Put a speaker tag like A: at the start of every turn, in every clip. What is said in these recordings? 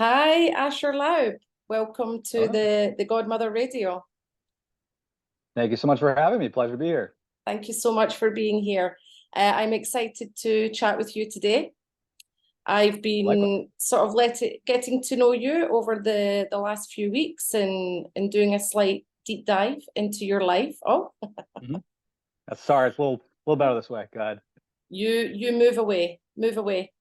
A: Hi, Asher Laub. Welcome to
B: Hello.
A: the Godmother Radio.
B: Thank you so much for having me. Pleasure to be here.
A: Thank you so much for being here. I'm excited to chat with you today. I've
B: Likewise.
A: been sort of getting to know you over the last few weeks and doing a slight deep dive into your life. Oh,
B: hmm Sorry, it's a little better this way. Go ahead.
A: you move away, move away.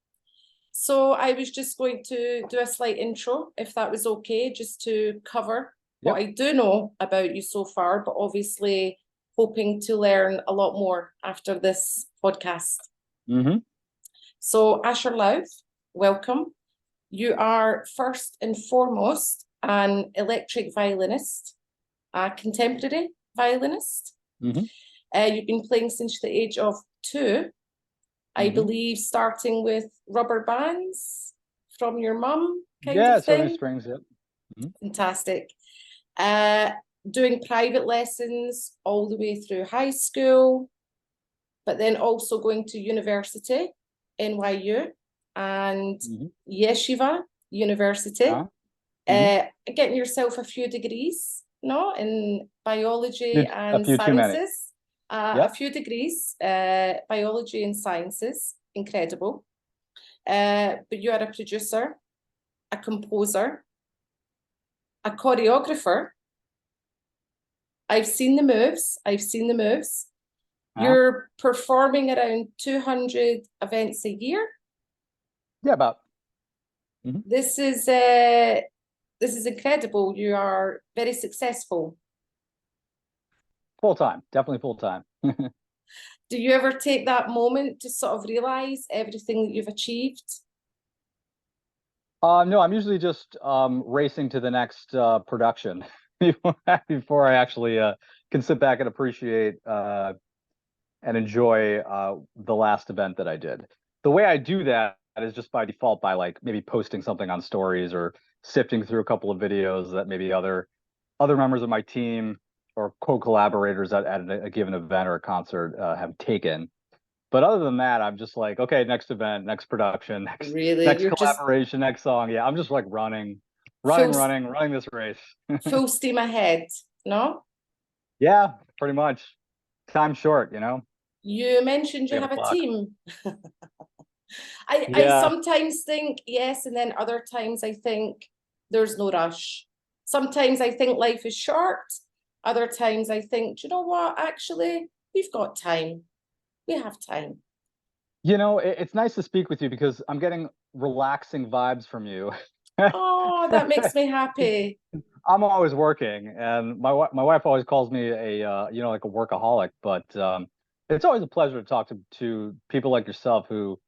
A: So I was just going to do a slight intro, if that was okay, just to cover what
B: Yep.
A: I do know about you so far, but obviously hoping to learn a lot more after this podcast.
B: hmm
A: So Asher Laub, welcome. You are first and foremost an electric violinist, a contemporary violinist.
B: hmm
A: You've been playing since the age of 2. I
B: hmm
A: believe starting with rubber bands from your mum kind
B: Yeah,
A: of
B: Southern
A: thing.
B: Strings. Yep.
A: Fantastic. Uh, Doing private lessons all the way through high school, but then also going to university, NYU, and
B: hmm
A: Yeshiva University,
B: Uh, hmm
A: getting yourself a few degrees, no, in biology
B: a
A: and
B: few too many.
A: sciences, a
B: Yep.
A: few degrees, biology and sciences, incredible. But you are a producer, a composer, a choreographer. I've seen the moves. I've seen the moves.
B: Uh,
A: You're performing around 200 events a year.
B: yeah, about. hmm
A: This is uh, this is incredible. You are very successful.
B: Full time, definitely full time.
A: Do you ever take that moment to sort of realize everything that you've achieved?
B: No, I'm usually just racing to the next production before I actually can sit back and appreciate and enjoy the last event that I did. The way I do that is just by default by like maybe posting something on stories or sifting through a couple of videos that maybe other members of my team or co-collaborators at a given event or a concert have taken. But other than that, I'm just like, okay, next event, next production,
A: Really,
B: next
A: you're just
B: collaboration, next song. Yeah, I'm just like running, running,
A: full
B: running, running this race.
A: full steam ahead, no?
B: Yeah, pretty much. Time short, you know.
A: You mentioned
B: We
A: you
B: have a
A: have a
B: clock.
A: team. I
B: Yeah,
A: sometimes think yes, and then other times I think there's no rush. Sometimes I think life is short. Other times I think, do you know what? Actually, we've got time. We have time.
B: it's nice to speak with you because I'm getting relaxing vibes from you.
A: Oh, that makes me happy.
B: I'm always working, and my wife always calls me a like a workaholic. But it's always a pleasure to talk to people like yourself who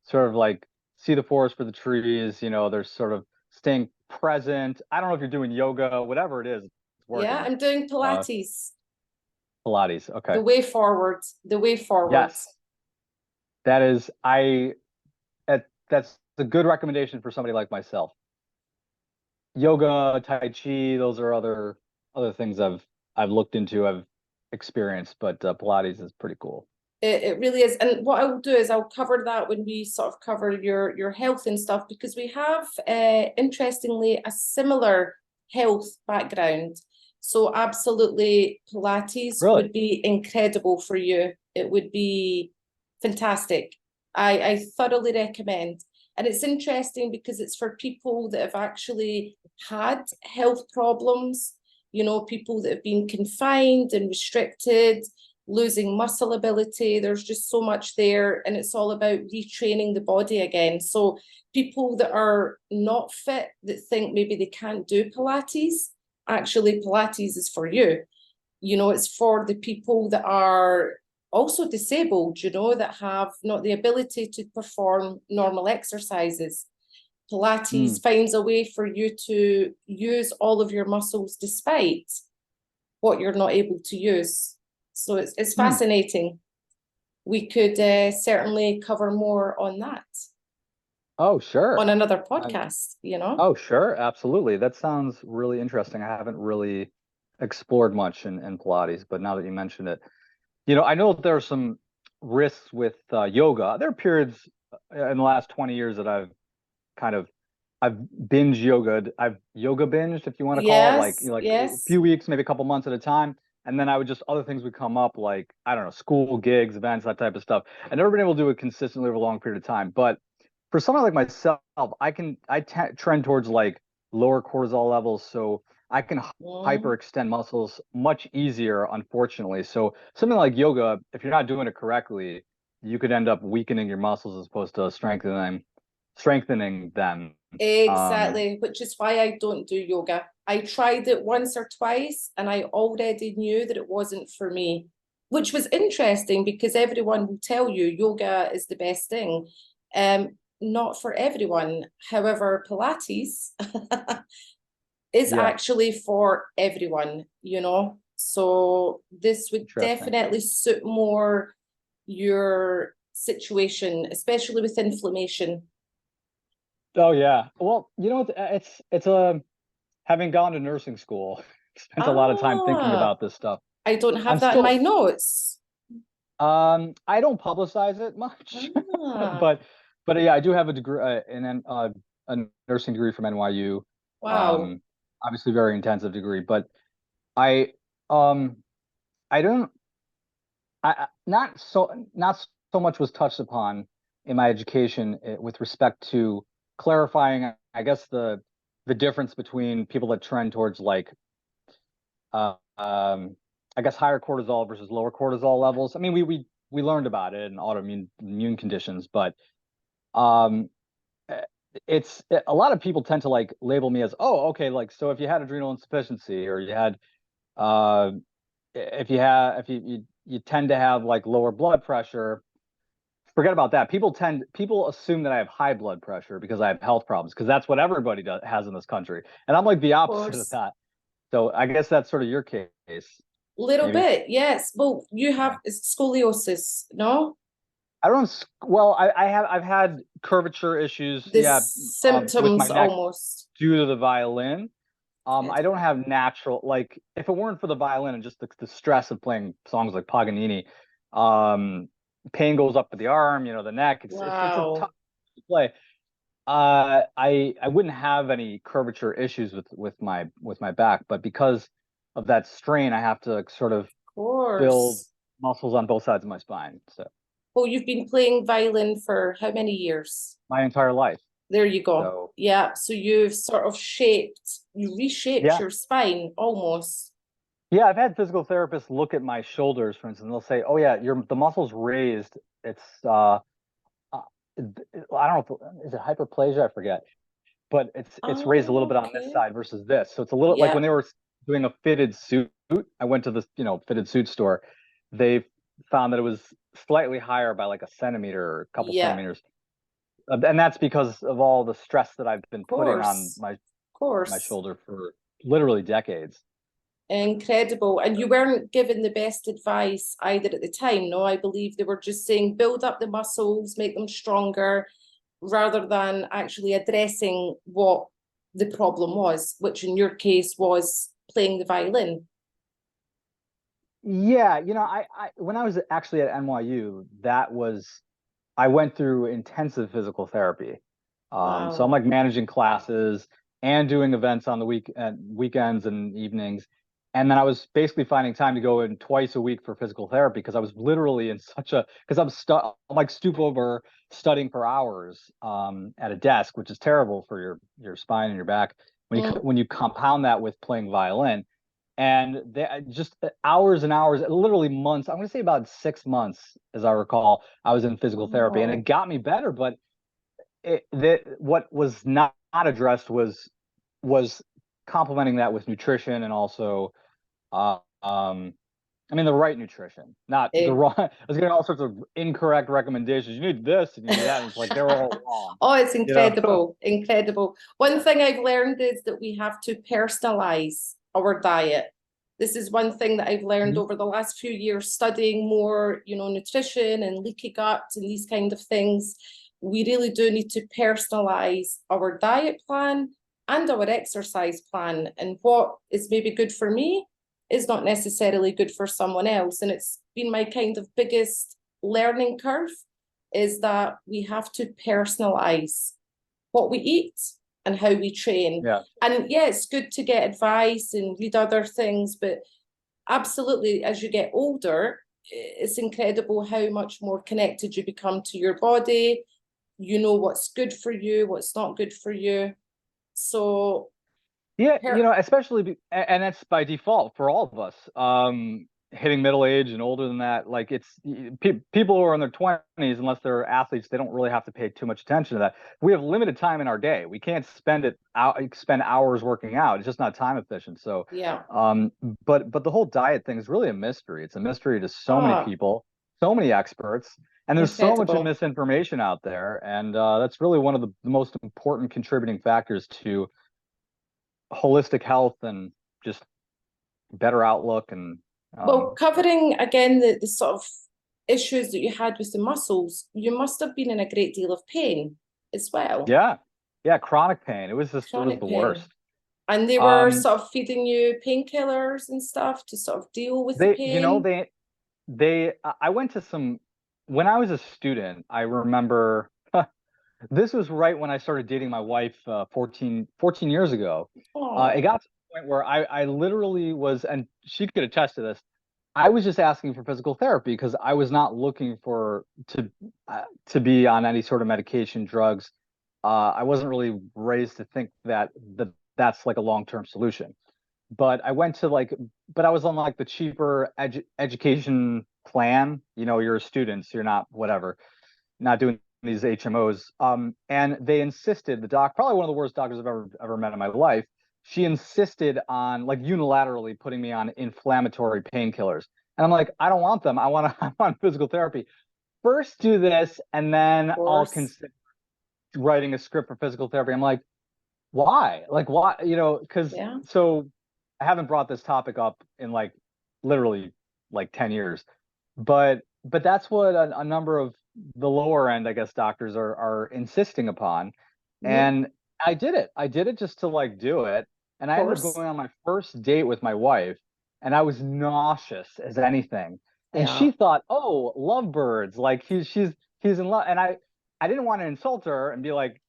B: sort of like see the forest for the trees. They're sort of staying present. I don't know if you're doing yoga, whatever it is, it's
A: Yeah,
B: working.
A: I'm doing
B: Uh,
A: Pilates.
B: Pilates.
A: The
B: Okay.
A: way forward. The way forward.
B: Yes, that is. That's a good recommendation for somebody like myself. Yoga, Tai Chi, those are other things I've looked into, I've experienced, but Pilates is pretty cool.
A: It really is. And what I'll do is I'll cover that when we sort of cover your health and stuff, because we have, interestingly, a similar health background. So absolutely, Pilates
B: Really?
A: would be incredible for you. It would be fantastic. I thoroughly recommend. And it's interesting because it's for people that have actually had health problems, people that have been confined and restricted, losing muscle ability. There's just so much there, and it's all about retraining the body again. So people that are not fit, that think maybe they can't do Pilates, actually Pilates is for you. It's for the people that are also disabled, that have not the ability to perform normal exercises.
B: Mm,
A: Pilates finds a way for you to use all of your muscles despite what you're not able to use. So it's
B: mm.
A: fascinating. We could certainly cover more on that
B: Oh,
A: on
B: sure.
A: another
B: Um,
A: podcast.
B: oh, sure, absolutely. That sounds really interesting. I haven't really explored much in Pilates, but now that you mention it, I know that there are some risks with yoga. There are periods in the last 20 years that I've kind of I've binge yoga. I've yoga binged, if you want to call it, like,
A: Yes,
B: you know, like a
A: yes.
B: few weeks, maybe a couple months at a time. And then I would just, other things would come up, like, I don't know, school gigs, events, that type of stuff. I've never been able to do it consistently over a long period of time. But for someone like myself, I trend towards like lower cortisol levels. So I can
A: Mm.
B: hyperextend muscles much easier, unfortunately. So something like yoga, if you're not doing it correctly, you could end up weakening your muscles as opposed to strengthening them. Um,
A: Exactly, which is why I don't do yoga. I tried it once or twice and I already knew that it wasn't for me, which was interesting because everyone will tell you yoga is the best thing. Not for everyone. However, Pilates is
B: yeah,
A: actually for everyone, you know. So this would
B: interesting.
A: definitely suit more your situation, especially with inflammation.
B: Oh yeah. Well, you know, it's a having gone to nursing school, spent a lot of time thinking
A: Ah,
B: about this stuff.
A: I don't
B: I'm
A: have that in my
B: still,
A: notes.
B: I don't publicize it much,
A: Ah,
B: but yeah, I do have a degree a nursing degree from NYU.
A: wow.
B: Um, Obviously very intensive degree, but I um I don't not so much was touched upon in my education with respect to clarifying, I guess the difference between people that trend towards like uh, um, I guess higher cortisol versus lower cortisol levels. I mean, we learned about it in autoimmune immune conditions, but um, eh, a lot of people tend to like label me as, oh, okay, like so if you had adrenal insufficiency or you had uh, if you tend to have like lower blood pressure, forget about that. People assume that I have high blood pressure because I have health problems because that's what everybody has in this country, and I'm like the
A: Of
B: opposite of
A: course.
B: that. So I guess that's sort of your case,
A: Little
B: maybe.
A: bit, yes. Well, you have
B: Yeah.
A: scoliosis, no?
B: I don't. Well, I've had curvature issues,
A: The
B: yeah, with my
A: symptoms
B: neck
A: almost.
B: due to the violin. I don't
A: Incredible.
B: have natural like if it weren't for the violin and just the stress of playing songs like Paganini, um, pain goes up to the arm, you know, the neck. It's a tough
A: Wow.
B: to play. I wouldn't have any curvature issues with my back, but because of that strain, I have to sort of
A: Of
B: build
A: course.
B: muscles on both sides of my spine. So
A: Well, you've been playing violin for how many years?
B: my entire life.
A: There you go.
B: So
A: Yeah, so you've sort of you reshaped
B: yeah,
A: your spine almost.
B: yeah. I've had physical therapists look at my shoulders, for instance, and they'll say, "Oh yeah, the muscle's raised. It's uh I don't know if, is it hyperplasia? I forget, but it's raised a little
A: Oh,
B: bit on this
A: okay.
B: side versus this. So it's a little like when
A: Yep.
B: they were doing a fitted suit. I went to this, you know, fitted suit store. They found that it was slightly higher by like a centimeter or a couple
A: Yep.
B: centimeters, and that's because of all the stress that I've been
A: Of
B: putting on
A: course. Of
B: my
A: course.
B: shoulder for literally decades.
A: Incredible. And you weren't given the best advice either at the time, no? I believe they were just saying build up the muscles, make them stronger, rather than actually addressing what the problem was, which in your case was playing the violin.
B: Yeah, you know, I when I was actually at NYU, I went through intensive physical therapy. So I'm
A: Wow.
B: like managing classes and doing events on the weekends and evenings. And then I was basically finding time to go in twice a week for physical therapy because I was literally in such a because I'm like stoop over studying for hours at a desk, which is terrible for your spine and your back.
A: Mm.
B: When you compound that with playing violin, and just hours and hours, literally months. I'm going to say about 6 months, as I recall. I was in physical therapy, and it
A: Wow.
B: got me better. But what was not addressed was complementing that with nutrition and also, I mean, the right nutrition, not the
A: Eh.
B: wrong. I was getting all sorts of incorrect recommendations. You need this and you need that, and it's like they're all wrong.
A: Oh, it's
B: You know?
A: incredible. Incredible. One thing I've learned is that we have to personalize our diet. This is one thing that I've learned over the last few years studying more, you know, nutrition and leaky gut and these kind of things. We really do need to personalize our diet plan and our exercise plan. And what is maybe good for me is not necessarily good for someone else. And it's been my kind of biggest learning curve is that we have to personalize what we eat and how we train.
B: Yeah.
A: And yeah, it's good to get advice and read other things, but absolutely, as you get older, it's incredible how much more connected you become to your body. You know what's good for you, what's not good for you. So
B: Yeah, especially, and that's by default for all of us. Hitting middle age and older than that, like people who are in their 20s, unless they're athletes, they don't really have to pay too much attention to that. We have limited time in our day. We can't spend hours working out. It's just not time efficient. So,
A: yeah.
B: But the whole diet thing is really a mystery. It's a mystery to so many people, so many experts, and there's so much
A: Incredible.
B: misinformation out there. And that's really one of the most important contributing factors to holistic health and just better outlook. And
A: Well, covering again the sort of issues that you had with the muscles, you must have been in a great deal of pain as well.
B: yeah, chronic pain. It was the
A: Chronic pain.
B: worst.
A: And they were sort of feeding you painkillers and stuff to sort of deal with the pain.
B: I went to some, when I was a student, I remember this was right when I started dating my wife 14 years ago. It got to the point where I literally was, and she could attest to this, I was just asking for physical therapy because I was not looking to be on any sort of medication, drugs. I wasn't really raised to think that's like a long-term solution. But I went to but I was on like the cheaper education plan. You're a student, so you're not whatever, not doing these HMOs. And they insisted, probably one of the worst doctors I've ever met in my life. She insisted on like unilaterally putting me on inflammatory painkillers. And I'm like, I don't want them. I want physical therapy. First do this, and then I'll consider writing a script for physical therapy. I'm like, why? Like, why? Because so I haven't brought this topic up in like literally like 10 years. But that's what a number of the lower end, I guess, doctors are insisting upon. And I did it just to like do it. And I ended up going on my first date with my wife, and I was nauseous as anything. And she thought, oh, lovebirds, like he's in love. And I didn't want to insult her and be like,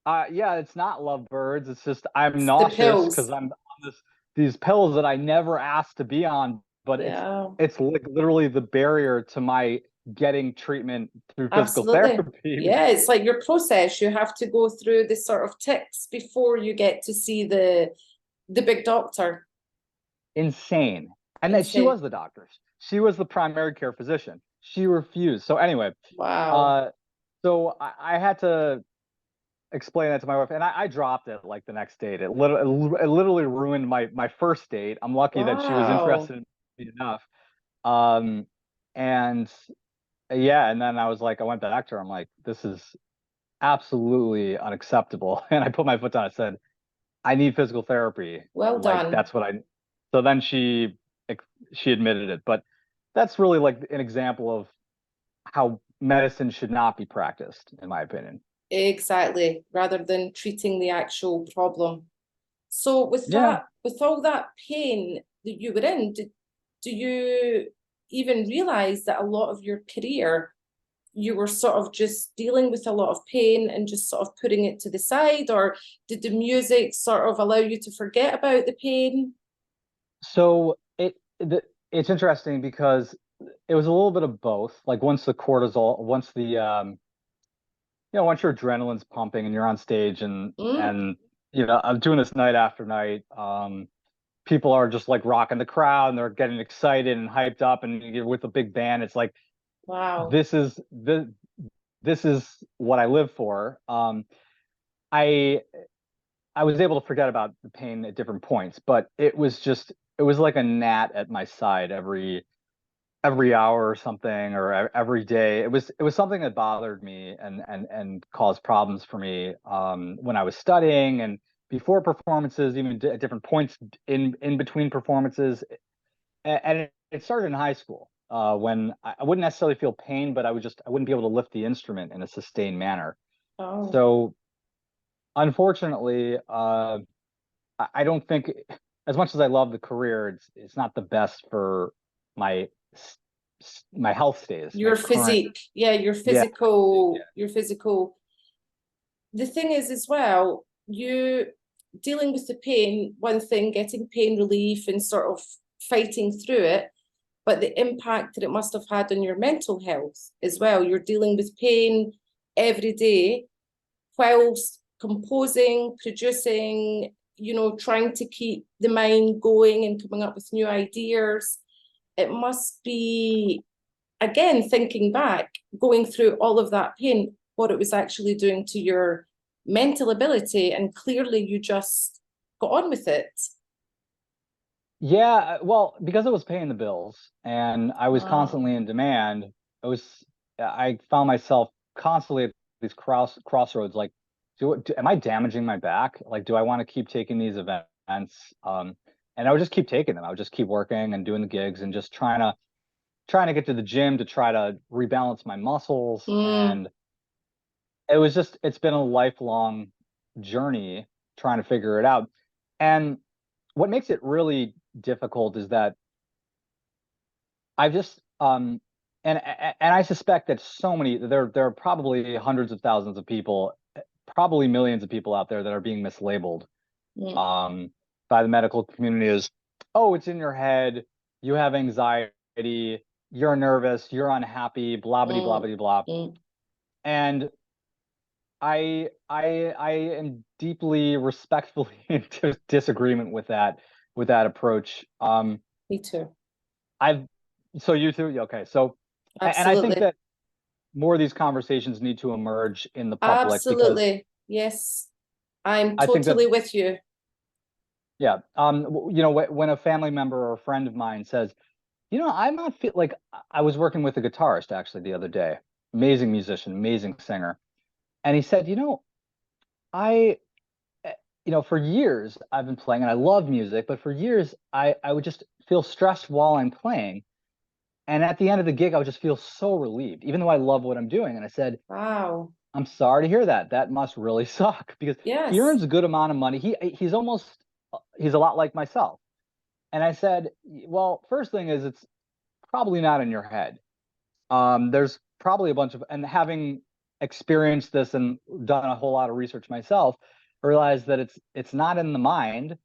B: yeah, it's not lovebirds. It's just I'm nauseous because I'm on these pills that I never asked to be on. But it's like literally the barrier to my getting treatment through physical therapy.
A: Yeah, it's like your process. You have to go through this sort of ticks before you get to see the big doctor.
B: Insane. And then she was the doctor. She was the primary care physician. She refused. So anyway,
A: wow.
B: So I had to explain that to my wife, and I dropped it like the next date. It literally ruined my first date. I'm lucky that she was interested in me enough. And yeah, and then I was like, I went back to her. I'm like, this is absolutely unacceptable. And I put my foot down. I said, I need physical therapy.
A: Well done.
B: That's what so then she admitted it. But that's really like an example of how medicine should not be practiced, in my opinion.
A: Exactly, rather than treating the actual problem. So with that, with all that pain that you were in, do you even realize that a lot of your career you were sort of just dealing with a lot of pain and just sort of putting it to the side, or did the music sort of allow you to forget about the pain?
B: So it's interesting because it was a little bit of both. Like once the once your adrenaline's pumping and you're on stage and I'm doing this night after night. People are just like rocking the crowd and they're getting excited and hyped up, and you're with a big band. It's like,
A: wow,
B: this is what I live for. I was able to forget about the pain at different points, but it was like a gnat at my side every hour or something, or every day. It was something that bothered me and caused problems for me when I was studying and before performances, even at different points in between performances. And it started in high school when I wouldn't necessarily feel pain, but I wouldn't be able to lift the instrument in a sustained manner.
A: oh,
B: So unfortunately, I don't think, as much as I love the career, it's not the best for my health stays.
A: your physique, your physical, your physical. The thing is as well, you dealing with the pain, one thing, getting pain relief and sort of fighting through it, but the impact that it must have had on your mental health as well. You're dealing with pain every day whilst composing, producing, you know, trying to keep the mind going and coming up with new ideas. It must be, again, thinking back, going through all of that pain, what it was actually doing to your mental ability, and clearly you just got on with it.
B: Yeah, well, because it was paying the bills and I was
A: Wow.
B: constantly in demand, I found myself constantly at these crossroads, like, am I damaging my back? Like, do I want to keep taking these events? And I would just keep taking them. I would just keep working and doing the gigs and just trying to get to the gym to try to rebalance my muscles. And it's been a lifelong journey trying to figure it out. And what makes it really difficult is that I've just and I suspect that there are probably hundreds of thousands of people, probably millions of people out there that are being mislabeled by the medical community as, oh, it's in your head, you have anxiety, you're nervous, you're unhappy, blah blah blah blah blah. And I am deeply respectfully in disagreement with that approach.
A: Me too.
B: So you too? Okay. So, and I think
A: Absolutely.
B: that more of these conversations need to emerge in the public because
A: Absolutely. Yes. I'm
B: I think that,
A: totally with you.
B: yeah, you know, when a family member or a friend of mine says, you know, I'm not feel like I was working with a guitarist actually the other day, amazing musician, amazing singer, and he said, you know, I, you know, for years I've been playing and I love music, but for years I would just feel stressed while I'm playing. And at the end of the gig, I would just feel so relieved, even though I love what I'm doing. And I said,
A: Wow.
B: I'm sorry to hear that. That must really suck because he
A: Yes.
B: earns a good amount of money. He's a lot like myself. And I said, well, first thing is it's probably not in your head. There's probably a bunch of, and having experienced this and done a whole lot of research myself, I realized that it's not in the mind.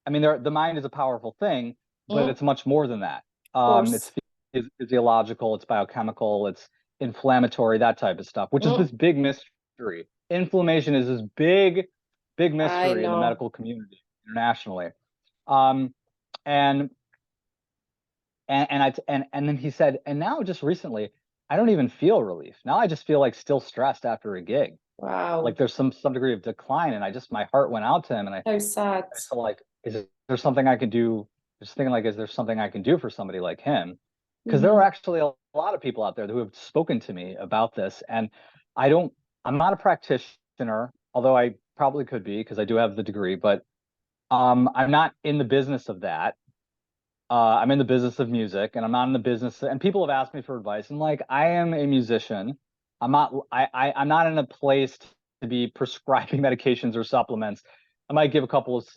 B: I mean, the mind is a powerful thing, but it's much more than that.
A: Of course.
B: It's physiological, it's biochemical, it's inflammatory, that type of stuff, which is this big mystery. Inflammation is this big
A: I
B: mystery in the
A: know.
B: medical community internationally. Um, and and then he said, and now just recently, I don't even feel relief. Now I just feel like still stressed after a gig.
A: Wow.
B: Like there's some degree of decline, and my heart went out to him, and I
A: How sad.
B: felt like, is there something I can do? Just thinking like, is there something I can do for somebody like him? Because there are actually a lot of people out there who have spoken to me about this, and I don't, I'm not a practitioner, although I probably could be because I do have the degree, but I'm not in the business of that. I'm in the business of music, and I'm not in the business. And people have asked me for advice, and like, I am a musician. I'm not in a place to be prescribing medications or supplements. I might give a couple of,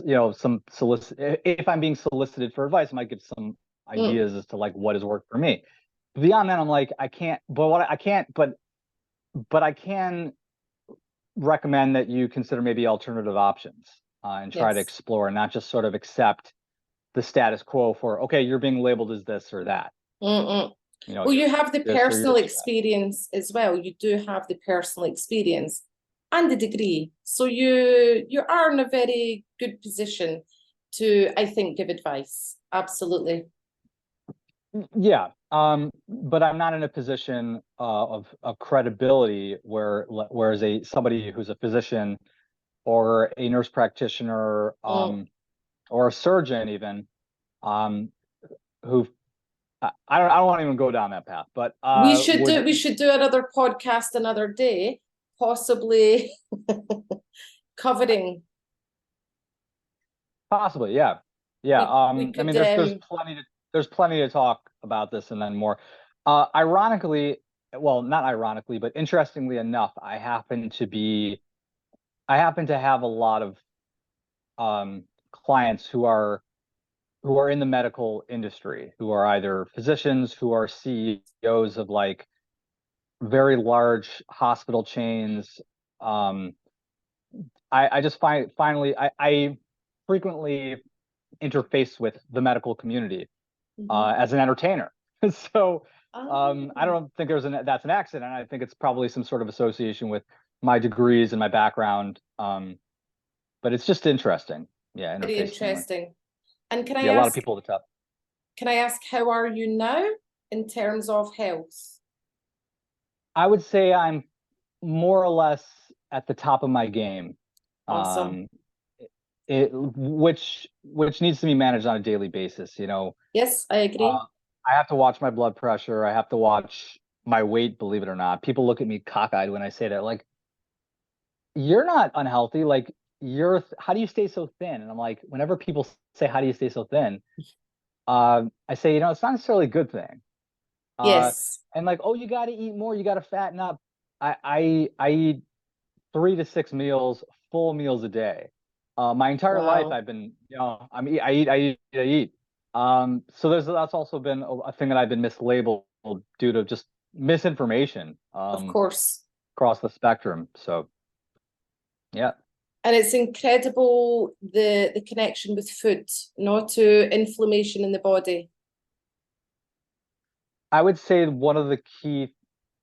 B: you know, some if I'm being solicited for advice, I might give some ideas as to like what has worked for me. Beyond that, I'm like, I can't. But what I can't. But I can recommend that you consider maybe alternative options and try to
A: Yes.
B: explore, and not just sort of accept the status quo for, okay, you're being labeled as this or that. You know,
A: Well, you have the
B: this or
A: personal
B: you're that.
A: experience as well. You do have the personal experience and the degree. So you are in a very good position to, I think, give advice. Absolutely.
B: Yeah, but I'm not in a position of credibility whereas somebody who's a physician or a nurse practitioner or a surgeon even um, who I don't want to even go down that path, but
A: We should do another podcast another day, possibly covering.
B: possibly, yeah, yeah.
A: We
B: I
A: could
B: mean, there's plenty to talk about this and then more. Ironically, well, not ironically, but interestingly enough, I happen to have a lot of clients who are in the medical industry, who are either physicians, who are CEOs of like very large hospital chains, I just finally I frequently interface with the medical community as an entertainer. So I
A: Oh,
B: don't think that's an accident. I think it's probably some sort of association with my degrees and my background. But it's just interesting. Yeah,
A: very
B: interfacing with
A: interesting. And
B: yeah, a lot of people at the top.
A: can I ask how are you now in terms of health?
B: I would say I'm more or less at the top of my game.
A: Awesome.
B: Um, which needs to be managed on a daily basis, you know.
A: Yes, I agree.
B: Uh, I have to watch my blood pressure. I have to watch my weight, believe it or not. People look at me cockeyed when I say that, like, you're not unhealthy. Like, how do you stay so thin? And I'm like, whenever people say, how do you stay so thin? I say, you know, it's not necessarily a good thing. Uh,
A: Yes.
B: and like, oh, you got to eat more. You got to fatten up. I eat 3 to 6 meals, full meals a day. My entire life,
A: Wow.
B: I've been, you know, I eat. So that's also been a thing that I've been mislabeled due to just misinformation
A: Of course.
B: across the spectrum. So yeah,
A: And it's incredible the connection with food, not to inflammation in the body.
B: I would say one of the key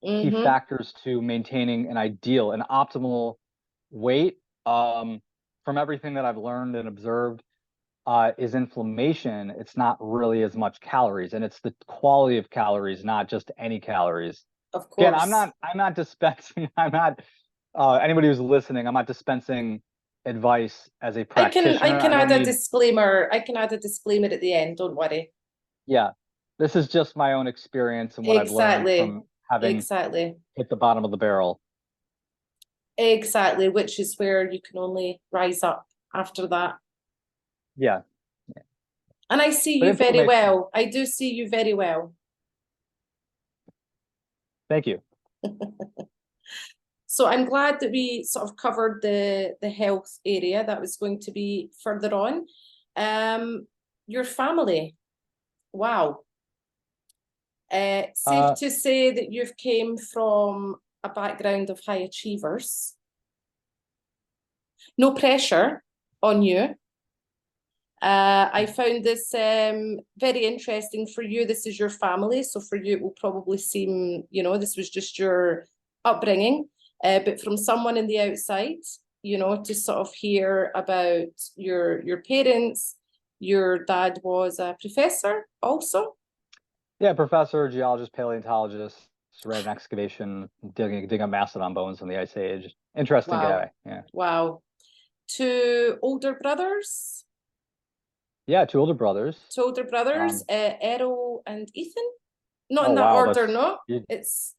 A: Mm-hmm.
B: factors to maintaining an optimal weight, from everything that I've learned and observed, is inflammation. It's not really as much calories, and it's the quality of calories, not just any calories.
A: Of
B: Again,
A: course.
B: I'm not dispensing, I'm not anybody who's listening, I'm not dispensing advice as a
A: I
B: practitioner.
A: can
B: I
A: add
B: don't
A: a
B: need,
A: disclaimer. I can add a disclaimer at the end, don't worry.
B: yeah, this is just my own experience and what I've learned
A: Exactly.
B: from having
A: Exactly.
B: hit the bottom of the barrel.
A: Exactly, which is where you can only rise up after that.
B: Yeah,
A: And I see
B: but
A: you very
B: inflammation.
A: well. I do see you very well.
B: Thank you.
A: So I'm glad that we sort of covered the health area. That was going to be further on. Your family. Wow. Safe
B: Uh,
A: to say that you've came from a background of high achievers. No pressure on you. I found this very interesting for you. This is your family, so for you it will probably seem, you know, this was just your upbringing. But from someone in the outside, you know, to sort of hear about your parents, your dad was a professor also.
B: yeah, professor, geologist, paleontologist, ran an excavation, digging up mastodon bones from the Ice Age. Interesting
A: Wow,
B: guy. Yeah.
A: wow. Two older brothers,
B: Yeah, two older brothers. Um,
A: Errol and Ethan. Not in
B: oh
A: that
B: wow,
A: order, no. It's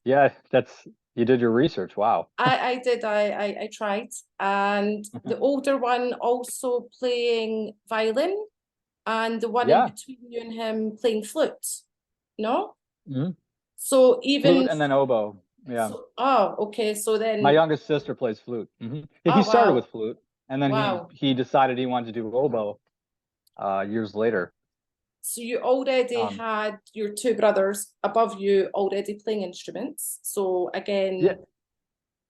B: that's you did your research. Wow.
A: I did. I tried. And the older one also playing violin, and the one in
B: Yeah.
A: between you and him playing flute. No?
B: Mhm.
A: So
B: Flute
A: even
B: and then oboe. Yeah.
A: so, oh, okay. So
B: My
A: then,
B: youngest sister plays flute. Yeah, he
A: oh
B: started with
A: wow,
B: flute, and then he
A: wow.
B: he decided he wanted to do oboe years later.
A: So you already
B: Um,
A: had your two brothers above you already playing instruments. So
B: yeah,
A: again,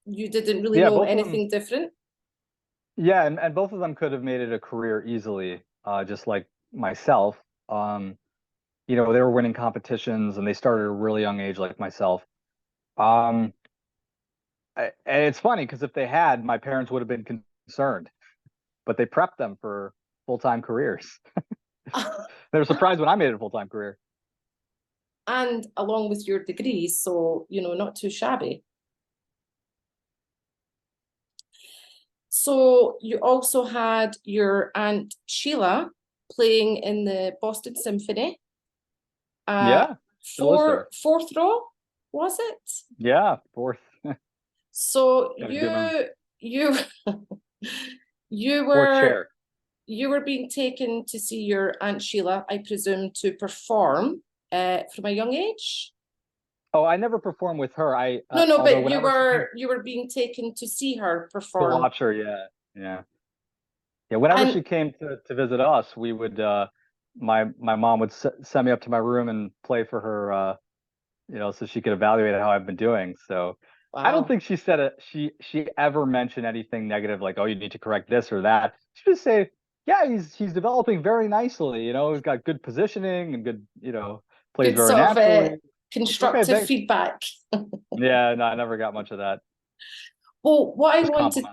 A: you didn't really
B: yeah,
A: know
B: both of them.
A: anything different.
B: Yeah, and both of them could have made it a career easily, just like myself. You know, they were winning competitions and they started at a really young age, like myself. Um, and it's funny because if they had, my parents would have been concerned, but they prepped them for full-time careers. They were surprised when I made it a full-time career.
A: And along with your degrees, so you know, not too shabby. So you also had your Aunt Sheila playing in the Boston Symphony. Uh,
B: Yeah, still is there.
A: fourth row, was it?
B: Yeah, fourth,
A: So
B: got a good memory.
A: you you
B: Fourth
A: were
B: chair.
A: you were being taken to see your Aunt Sheila, I presume, to perform from a young age.
B: Oh, I never performed with her.
A: No, no,
B: Although
A: but
B: whenever she came
A: you were being taken to see her
B: to
A: perform.
B: watch her, yeah, yeah. Yeah, whenever
A: And
B: she came to visit us, we would my mom would send me up to my room and play for her, you know, so she could evaluate how I've been doing. So I don't
A: Wow.
B: think she said it. She ever mentioned anything negative, like, oh, you need to correct this or that. She just say, yeah, he's developing very nicely. He's got good positioning and good, plays
A: Good
B: very
A: sort of
B: naturally. Okay,
A: constructive
B: thanks.
A: feedback.
B: Yeah, no, I never got much of that.
A: Well, what I
B: Just
A: wanted,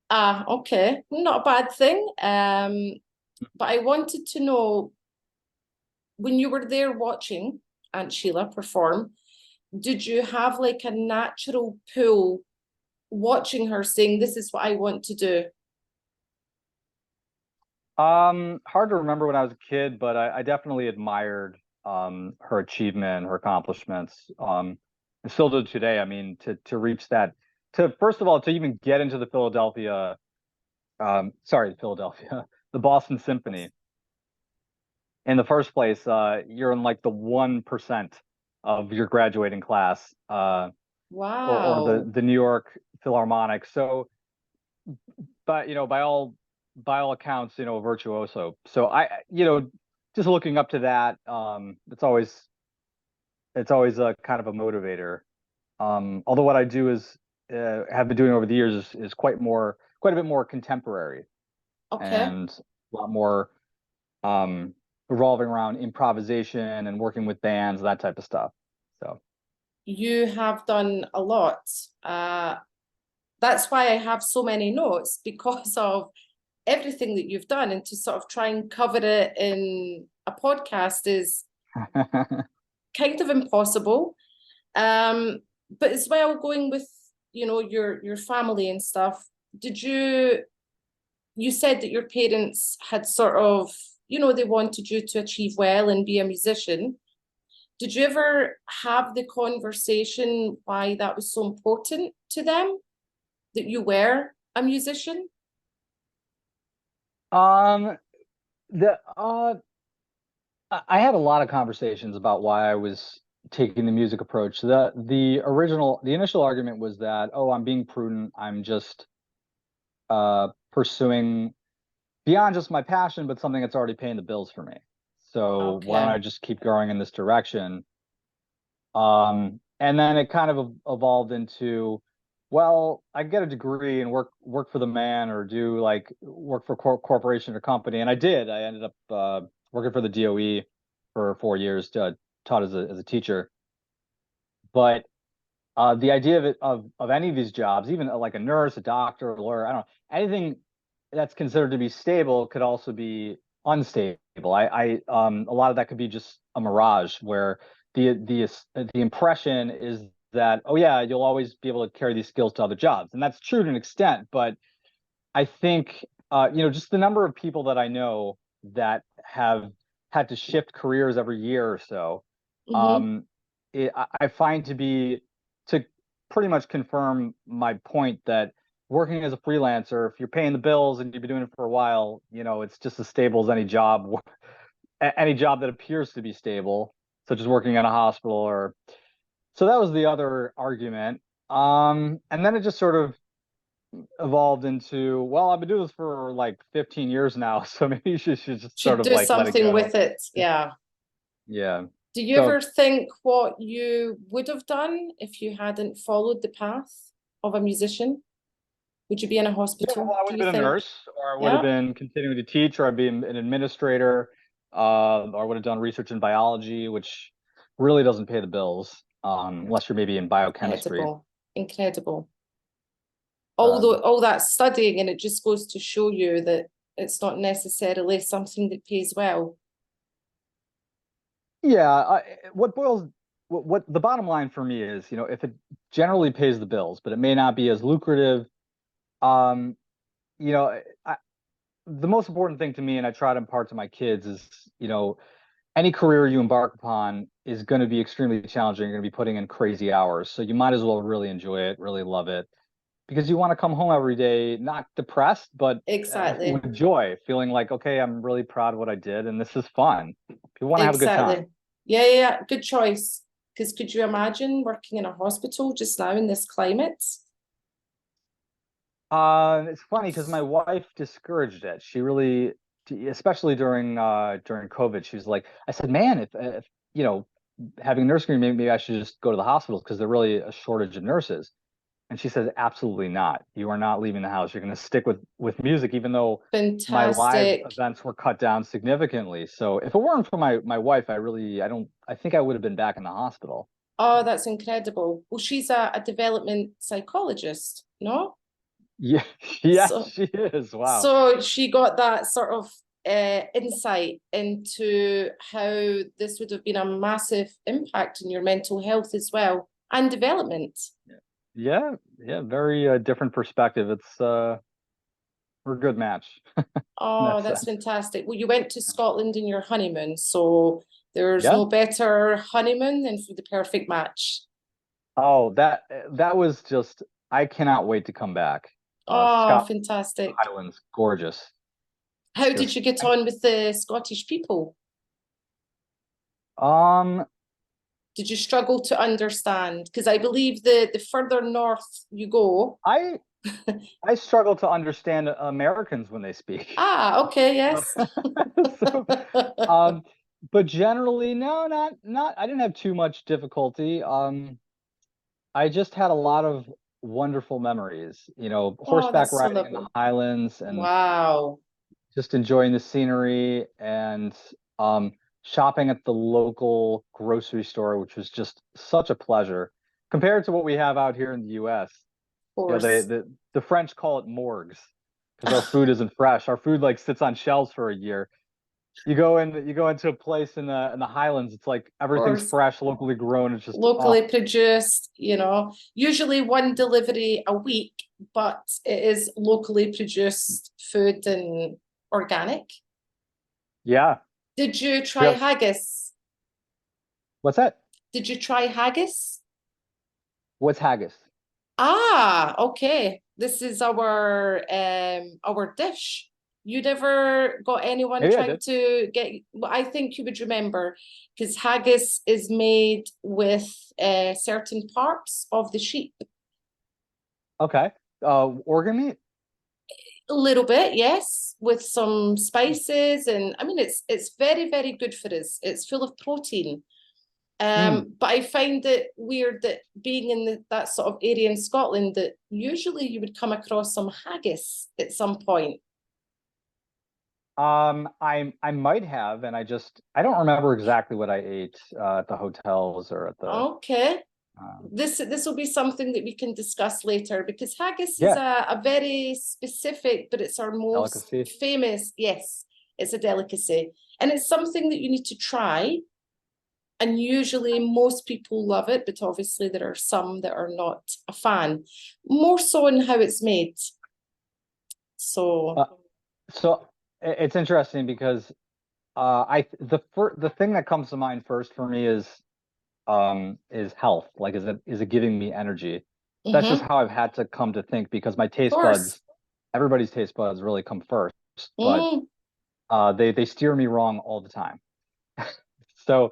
B: compliment.
A: okay, not a bad thing. But I wanted to know, when you were there watching Aunt Sheila perform, did you have like a natural pull watching her saying, this is what I want to do?
B: Hard to remember when I was a kid, but I definitely admired her achievement, her accomplishments. And still do today. I mean, to reach that, to first of all, to even get into the Philadelphia, the Boston Symphony in the first place, you're in like the 1% of your graduating class, or
A: Wow.
B: the New York Philharmonic. So, but by all accounts, a virtuoso. So just looking up to that, it's always a kind of a motivator. Although what I do is have been doing over the years is quite a bit more contemporary,
A: Okay.
B: and a lot more um revolving around improvisation and working with bands, that type of stuff. So
A: You have done a lot. Uh, that's why I have so many notes, because of everything that you've done, and to sort of try and cover it in a podcast is kind of impossible. Um, but as well, going with, your family and stuff, did you said that your parents had sort of, they wanted you to achieve well and be a musician. Did you ever have the conversation why that was so important to them, that you were a musician?
B: um the I had a lot of conversations about why I was taking the music approach. The initial argument was that, oh, I'm being prudent. I'm just pursuing beyond just my passion, but something that's already paying the bills for me. So why don't
A: Okay.
B: I just keep going in this direction? And then it kind of evolved into, well, I get a degree and work for the man, or do like work for corporation or company. And I did. I ended up working for the DOE for 4 years, taught as a teacher. But the idea of any of these jobs, even like a nurse, a doctor, a lawyer, I don't know, anything that's considered to be stable could also be unstable. A lot of that could be just a mirage, where the impression is that, oh yeah, you'll always be able to carry these skills to other jobs, and that's true to an extent. But I think just the number of people that I know that have had to shift careers every year or so,
A: Mm-hmm.
B: um, I find to pretty much confirm my point that working as a freelancer, if you're paying the bills and you've been doing it for a while, it's just as stable as any job, any job that appears to be stable, such as working in a hospital. Or so that was the other argument. And then it just sort of evolved into, well, I've been doing this for like 15 years now, so maybe you should just sort
A: Should
B: of
A: do
B: like let it
A: something
B: go.
A: with it. Yeah.
B: Yeah.
A: Do you
B: So
A: ever think what you would have done if you hadn't followed the path of a musician? Would you be in a
B: yeah, well,
A: hospital,
B: I would
A: do
B: have
A: you
B: been a
A: think?
B: nurse, or I would have
A: Yeah.
B: been continuing to teach, or I'd be an administrator, or I would have done research in biology, which really doesn't pay the bills, unless you're maybe in biochemistry.
A: Incredible. Incredible.
B: Um,
A: Although all that studying, and it just goes to show you that it's not necessarily something that pays well.
B: yeah, what the bottom line for me is, if it generally pays the bills, but it may not be as lucrative, um, you know, I, the most important thing to me, and I try to impart to my kids, is, any career you embark upon is going to be extremely challenging. You're going to be putting in crazy hours. So you might as well really enjoy it, really love it, because you want to come home every day, not depressed, but
A: Exactly.
B: with joy, feeling like, okay, I'm really proud of what I did and this is fun. People want to have a good time.
A: Exactly. Yeah, yeah, yeah. Good choice. Because could you imagine working in a hospital just now in this climate?
B: It's funny because my wife discouraged it. She really, especially during COVID, she was like, I said, man, if having a nurse screen, maybe I should just go to the hospitals, because they're really a shortage of nurses. And she says, absolutely not. You are not leaving the house. You're going to stick with music, even though my live
A: Fantastic.
B: events were cut down significantly. So if it weren't for my wife, I think I would have been back in the hospital.
A: Oh, that's incredible. Well, she's a development psychologist, no?
B: Yeah, yeah,
A: So
B: she is. Wow.
A: so she got that sort of insight into how this would have been a massive impact on your mental health as well and development.
B: Yeah, yeah, very different perspective. We're a good match in
A: Oh,
B: that
A: that's
B: sense.
A: fantastic. Well, you went to Scotland in your honeymoon, so there's
B: Yeah.
A: no better honeymoon than for the perfect match.
B: Oh, that was just, I cannot wait to come back.
A: Oh,
B: Scott
A: fantastic.
B: Highlands, gorgeous.
A: How did
B: Just
A: you get on with the Scottish people?
B: um
A: Did you struggle to understand? Because I believe the further north you go,
B: I I struggle to understand Americans when they speak.
A: okay,
B: So,
A: yes.
B: so, um, but generally, no, not. I didn't have too much difficulty. I just had a lot of wonderful memories. You know,
A: Oh,
B: horseback
A: that's so
B: riding in the
A: lovely.
B: Highlands and
A: Wow.
B: just enjoying the scenery and um, shopping at the local grocery store, which was just such a pleasure compared to what we have out here in the U.S.
A: Of
B: You know,
A: course.
B: the French call it morgues because our food isn't fresh. Our food like sits on shelves for a year. You go into a place in the Highlands, it's like
A: Of
B: everything's
A: course.
B: fresh, locally grown. It's just
A: Locally produced, usually one delivery a week, but it is locally produced food and organic.
B: yeah.
A: Did you
B: We
A: try
B: have
A: haggis?
B: what's that?
A: Did you try haggis?
B: What's haggis?
A: Ah, okay. This is our dish. You never got anyone
B: Maybe I
A: trying
B: did.
A: to get, well, I think you would remember because haggis is made with certain parts of the sheep.
B: Okay. Organ meat?
A: A little bit, yes, with some spices, and I mean it's very, very good for us. It's full of protein.
B: Mm.
A: But I find it weird that being in that sort of area in Scotland, that usually you would come across some haggis at some point.
B: I might have, and I don't remember exactly what I ate at the hotels or at the
A: Okay.
B: um,
A: This will be something that we can discuss later because haggis is
B: yeah,
A: a very specific, but it's our most
B: delicacy.
A: famous. Yes, it's a delicacy, and it's something that you need to try. And usually most people love it, but obviously there are some that are not a fan, more so in how it's made. So,
B: Uh, so it's interesting because the thing that comes to mind first for me is health. Like, is it giving me energy? That's just
A: of
B: how I've had to come to think because my taste
A: course.
B: buds, everybody's taste buds really come first, but
A: Mm,
B: they steer me wrong all the time. So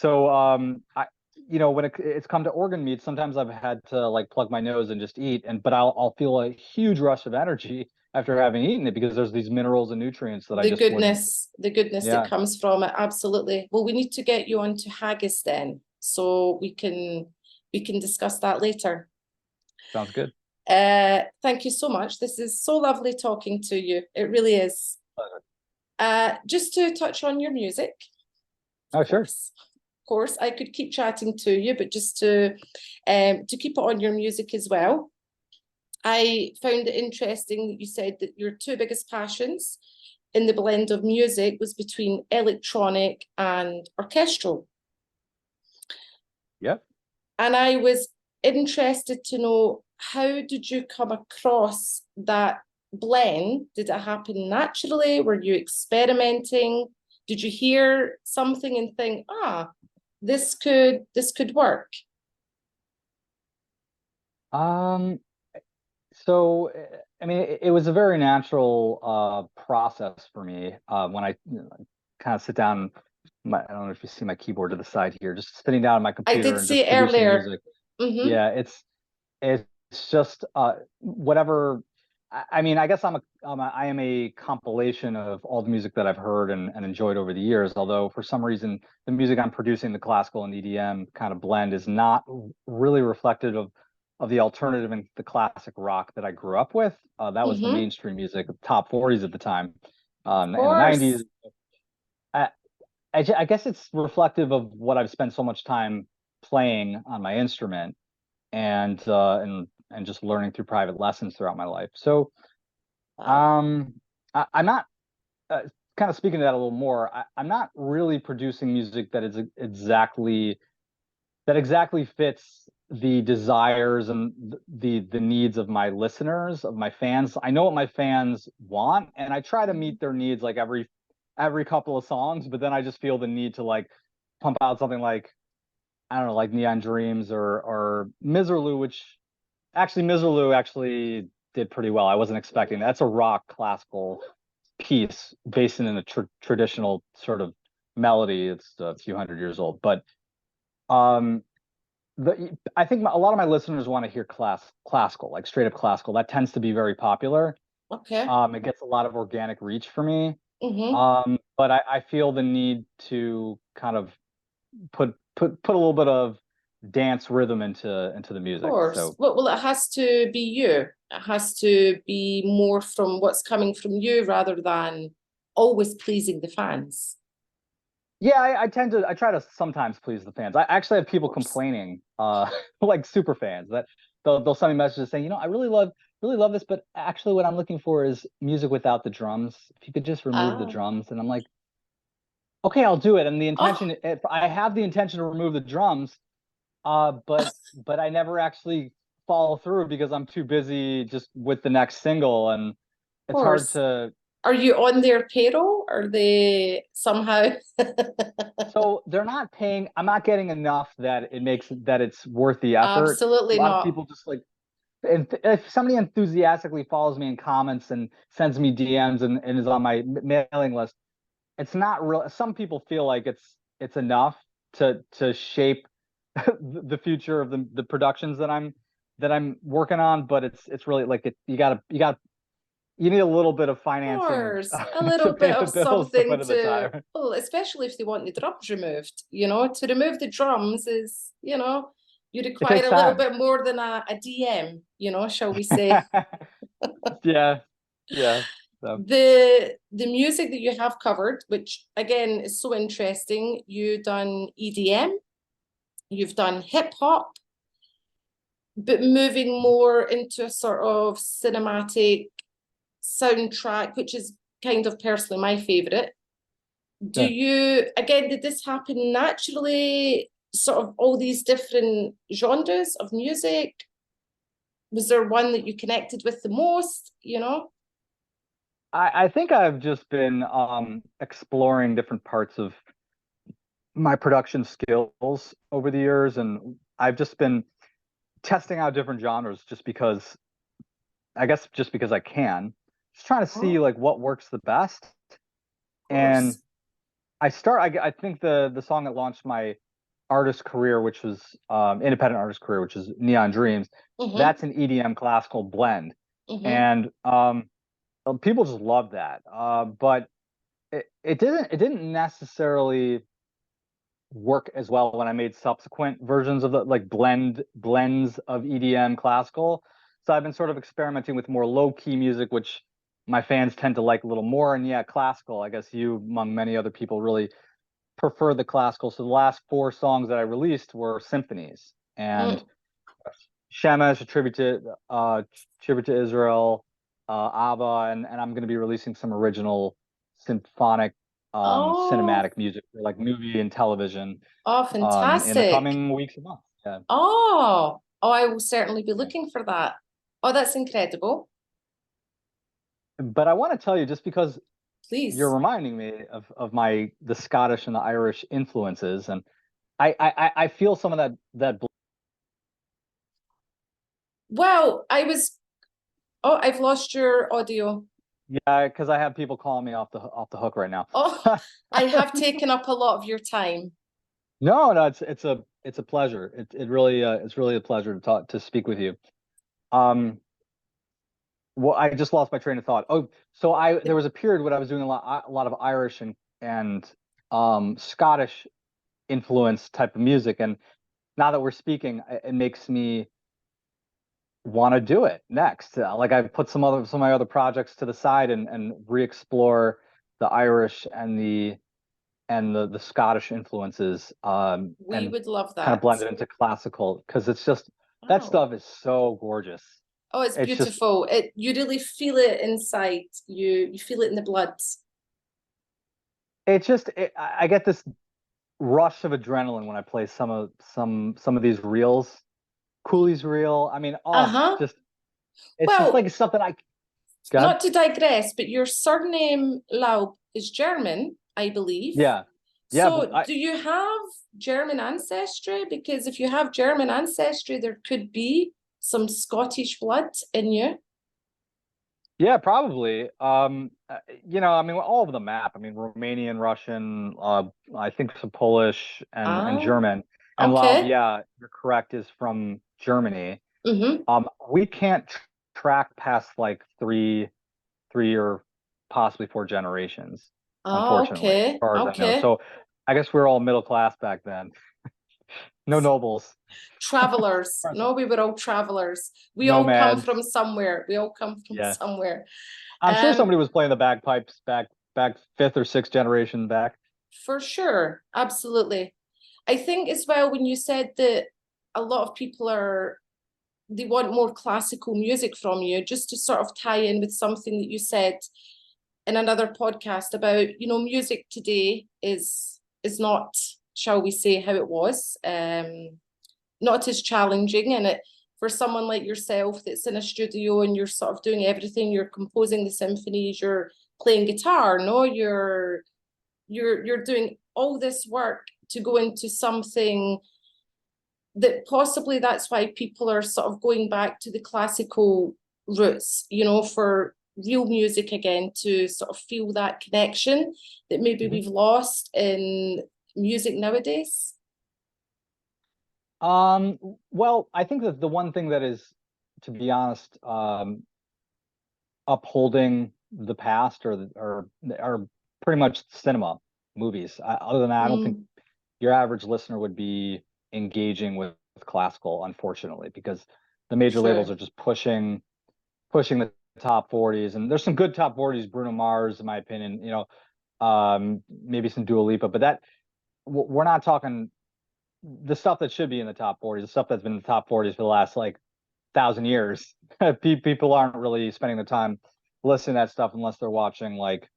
B: I when it's come to organ meat, sometimes I've had to like plug my nose and just eat, but I'll feel a huge rush of energy after having eaten it because there's these minerals and nutrients that I just wouldn't.
A: the goodness that
B: Yeah,
A: comes from it, absolutely. Well, we need to get you onto haggis then, so we can discuss that later.
B: sounds good.
A: Thank you so much. This is so lovely talking to you. It really is. Just to touch on your music,
B: Oh,
A: of
B: sure.
A: course. Of course, I could keep chatting to you, but just to keep it on your music as well. I found it interesting that you said that your two biggest passions in the blend of music was between electronic and orchestral.
B: Yep.
A: And I was interested to know, how did you come across that blend? Did it happen naturally? Were you experimenting? Did you hear something and think, this could work?
B: Um, so I mean, it was a very natural process for me when I kind of sit down. I don't know if you see my keyboard to the side here, just sitting down on my
A: I
B: computer
A: did
B: and
A: see
B: just
A: it
B: producing
A: earlier.
B: music.
A: Mm-hmm.
B: Yeah, it's just whatever. I mean, I guess I am a compilation of all the music that I've heard and enjoyed over the years. Although for some reason the music I'm producing, the classical and EDM kind of blend, is not really reflective of the alternative and the classic rock that I grew up with. That was the mainstream music, top 40s at the time, in the 90s. I guess it's reflective of what I've spent so much time playing on my instrument, and just learning through private lessons throughout my life. So I'm not kind of speaking to that a little more. I'm not really producing music that is exactly fits the desires and the needs of my listeners, of my fans. I know what my fans want, and I try to meet their needs like every couple of songs, but then I just feel the need to like pump out something like, I don't know, like Neon Dreams or Miserlou, which Miserlou actually did pretty well. I wasn't expecting that. That's a rock classical piece based in a traditional sort of melody. It's a few hundred years old, but I think a lot of my listeners want to hear classical, like straight up classical. That tends to be very popular.
A: Okay.
B: It gets a lot of organic reach for me.
A: Mm-hmm.
B: But I feel the need to kind of put a little bit of dance rhythm into the
A: Of
B: music.
A: course.
B: So
A: Well, it has to be you. It has to be more from what's coming from you rather than always pleasing the fans.
B: yeah, I try to sometimes please the fans. I actually have people complaining, like super fans, that they'll send me messages saying, I really love this, but actually what I'm looking for is music without the drums. If you could just remove the
A: Ah.
B: drums. And I'm like, okay, I'll do it. And the
A: Oh,
B: intention, I have the intention to remove the drums, but I never actually follow through because I'm too busy just with the next single, and
A: of
B: it's hard
A: course.
B: to.
A: Are you on their payroll? Are they somehow?
B: So they're not paying. I'm not getting enough that it's worth the effort. A
A: Absolutely
B: lot of
A: not.
B: people just like, if somebody enthusiastically follows me in comments and sends me DMs and is on my mailing list, it's not real. Some people feel like it's enough to shape the future of the productions that I'm working on, but it's really like you need a little bit of financing
A: Course, a
B: to
A: little
B: pay
A: bit
B: the
A: of
B: bills to put
A: something
B: in the
A: to,
B: time.
A: well, especially if they want the drums removed, to remove the drums is, you
B: It
A: require
B: takes
A: a little
B: time.
A: bit more than a DM, shall we say.
B: Yeah, yeah. So
A: The music that you have covered, which again is so interesting, you've done EDM, you've done hip hop, but moving more into a sort of cinematic soundtrack, which is kind of personally my favorite. Do
B: yeah.
A: you, again, did this happen naturally? Sort of all these different genres of music? Was there one that you connected with the most,
B: I think I've just been exploring different parts of my production skills over the years, and I've just been testing out different genres just because I can, just trying to see
A: Oh,
B: like what works the best.
A: of
B: And
A: course.
B: I think the song that launched my artist career, which was independent artist career, which is Neon Dreams,
A: Mm-hmm.
B: that's an EDM classical blend.
A: Mm-hmm.
B: And people just love that. But it didn't necessarily work as well when I made subsequent versions of the like blends of EDM classical. So I've been sort of experimenting with more low key music, which my fans tend to like a little more. And yeah, classical, I guess you, among many other people, really prefer the classical. So the last four songs that I released were symphonies, and
A: Mm.
B: Shemesh, tribute to Israel, ABBA, and I'm going to be releasing some original symphonic
A: Oh,
B: cinematic music for like movie and television
A: oh,
B: in the
A: fantastic.
B: coming weeks and months. Yeah.
A: Oh, I will certainly be looking for that. Oh, that's incredible.
B: But I want to tell you, just because you're
A: Please.
B: reminding me of the Scottish and the Irish influences, and I feel some of that.
A: Well, oh, I've lost your audio.
B: Yeah, because I have people calling me off the hook right now.
A: Oh, I have taken up a lot of your time.
B: No, it's a pleasure. It's really a pleasure to speak with you. Um, well, I just lost my train of thought. Oh, so there was a period when I was doing a lot of Irish and Scottish influence type of music, and now that we're speaking, it makes me want to do it next. Like I've put some of my other projects to the side and re-explore the Irish and the Scottish influences,
A: We
B: and
A: would love
B: kind of
A: that.
B: blend it into classical, because it's just that
A: Wow.
B: stuff is so gorgeous.
A: Oh, it's
B: It's just
A: beautiful. You really feel it inside. You feel it in the blood.
B: I get this rush of adrenaline when I play some of these reels. Cooley's reel. I mean, oh,
A: Uh-huh.
B: it's just
A: Well,
B: like something I God.
A: not to digress, but your surname Laub is German, I believe.
B: Yeah. Yeah, but
A: So, do you have German ancestry? Because if you have German ancestry, there could be some Scottish blood in you.
B: yeah, probably. I mean, all over the map. I mean, Romanian, Russian, I think some Polish and
A: Ah,
B: German. And Laub,
A: okay.
B: yeah, you're correct, is from Germany.
A: Mm-hmm.
B: We can't track past like three or possibly four generations,
A: Ah,
B: unfortunately, as
A: okay.
B: far as I know.
A: Okay.
B: So I guess we were all middle class back then. No nobles,
A: Travelers. No, we were all travelers. We all come
B: nomads.
A: from somewhere. We all come from
B: Yes.
A: somewhere.
B: I'm sure
A: Um,
B: somebody was playing the bagpipes back fifth or sixth generation back.
A: for sure. Absolutely. I think as well, when you said that a lot of people they want more classical music from you, just to sort of tie in with something that you said in another podcast about, music today is not, shall we say, how it was. Not as challenging, and it for someone like yourself that's in a studio and you're sort of doing everything, you're composing the symphonies, you're playing guitar, no, you're doing all this work to go into something that possibly that's why people are sort of going back to the classical roots, for real music again, to sort of feel that connection that maybe
B: Mhm.
A: we've lost in music nowadays.
B: Um, well, I think that the one thing that is, to be honest, upholding the past or pretty much cinema, movies. Other than that, I don't think
A: Mm,
B: your average listener would be engaging with classical, unfortunately, because the major labels
A: true.
B: are just pushing the top 40s, and there's some good top 40s, Bruno Mars, in my opinion, maybe some Dua Lipa, but we're not talking the stuff that should be in the top 40s, the stuff that's been in the top 40s for the last like 1,000 years. People aren't really spending the time listening to that stuff unless they're watching, like,